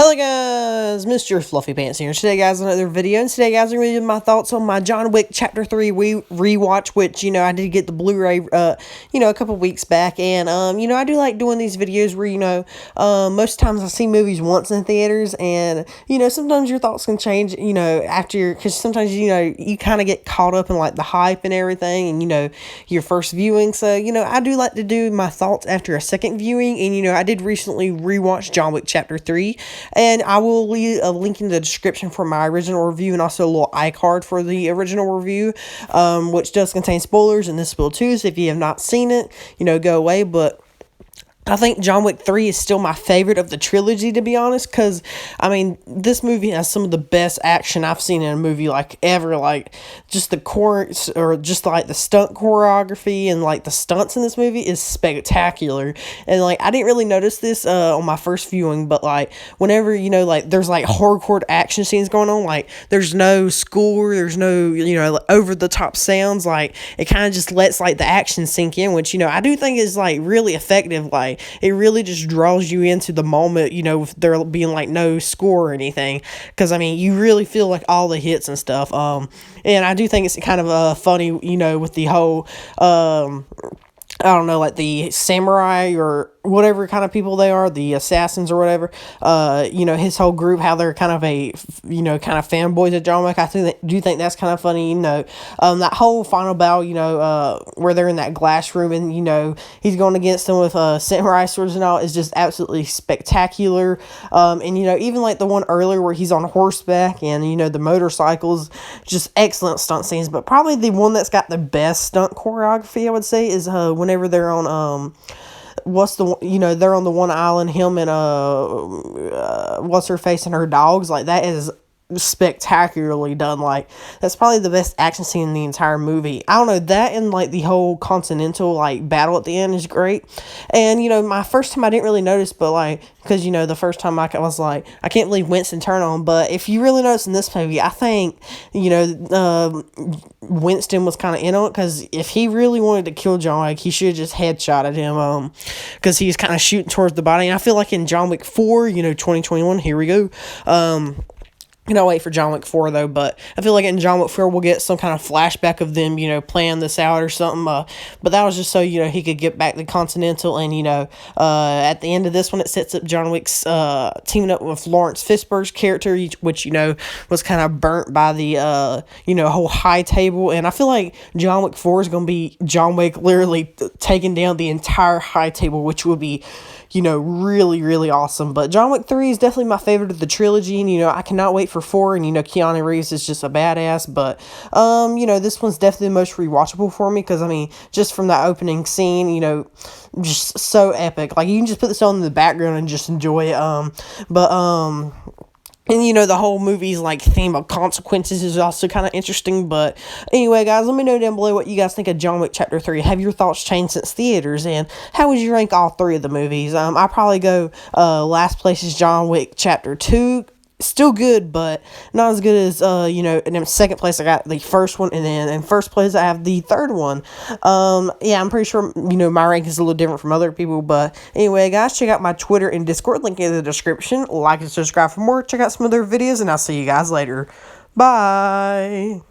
Hello guys, Mr. Fluffy Pants here. Today guys, another video, and today guys, I'm going to give my thoughts on my John Wick Chapter 3 rewatch, which, I did get the Blu-ray, a couple weeks back, and, I do like doing these videos where, most times I see movies once in theaters, and, sometimes your thoughts can change, after, because sometimes, you kind of get caught up in, like, the hype and everything, and, your first viewing, so, I do like to do my thoughts after a second viewing, and, I did recently rewatch John Wick Chapter 3, and I will leave a link in the description for my original review and also a little iCard for the original review, which does contain spoilers, and this will too, so if you have not seen it, go away, but I think John Wick 3 is still my favorite of the trilogy, to be honest, because, this movie has some of the best action I've seen in a movie, like, ever, like, just the the stunt choreography and, like, the stunts in this movie is spectacular, and, like, I didn't really notice this, on my first viewing, but, like, whenever, there's, like, hardcore action scenes going on, like, there's no score, there's no, over-the-top sounds, like, it kind of just lets, like, the action sink in, which, I do think is, like, really effective, like, it really just draws you into the moment, with there being, like, no score or anything, because, you really feel, like, all the hits and stuff, and I do think it's kind of, funny, with the whole, I don't know, like, the samurai or whatever kind of people they are, the assassins or whatever, his whole group, how they're kind of kind of fanboys of John Wick. I do think that's kind of funny, that whole final battle, where they're in that glass room and, he's going against them with, samurai swords and all, is just absolutely spectacular, and, even, like, the one earlier where he's on horseback and, the motorcycles, just excellent stunt scenes, but probably the one that's got the best stunt choreography, I would say, is, whenever they're on, they're on the one island, him and, what's her face and her dogs, like, that is spectacularly done. Like, that's probably the best action scene in the entire movie. I don't know, that and, like, the whole continental, like, battle at the end is great, and, my first time I didn't really notice, but, like, because, the first time I was like, I can't believe Winston turned on, but if you really notice in this movie, I think, Winston was kind of in on it, because if he really wanted to kill John Wick, he should have just headshotted him, because he was kind of shooting towards the body, and I feel like in John Wick 4, 2021, here we go, I'll wait for John Wick 4, though, but I feel like in John Wick 4, we'll get some kind of flashback of them, playing this out or something, but that was just so, he could get back the Continental, and, at the end of this one, it sets up John Wick's, teaming up with Lawrence Fishburne's character, which, was kind of burnt by the, whole high table, and I feel like John Wick 4 is going to be John Wick literally taking down the entire high table, which would be, really, really awesome. But John Wick 3 is definitely my favorite of the trilogy, and, I cannot wait for 4, and, Keanu Reeves is just a badass, but, this one's definitely the most rewatchable for me, because, just from that opening scene, just so epic. Like, you can just put this on in the background and just enjoy it, and, the whole movie's, like, theme of consequences is also kind of interesting, but anyway, guys, let me know down below what you guys think of John Wick Chapter 3. Have your thoughts changed since theaters, and how would you rank all three of the movies? I'll probably go, last place is John Wick Chapter 2, still good, but not as good as, and in second place I got the first one, and then in first place I have the third one. Yeah, I'm pretty sure, my rank is a little different from other people, but anyway, guys, check out my Twitter and Discord, link in the description, like and subscribe for more, check out some other videos, and I'll see you guys later. Bye!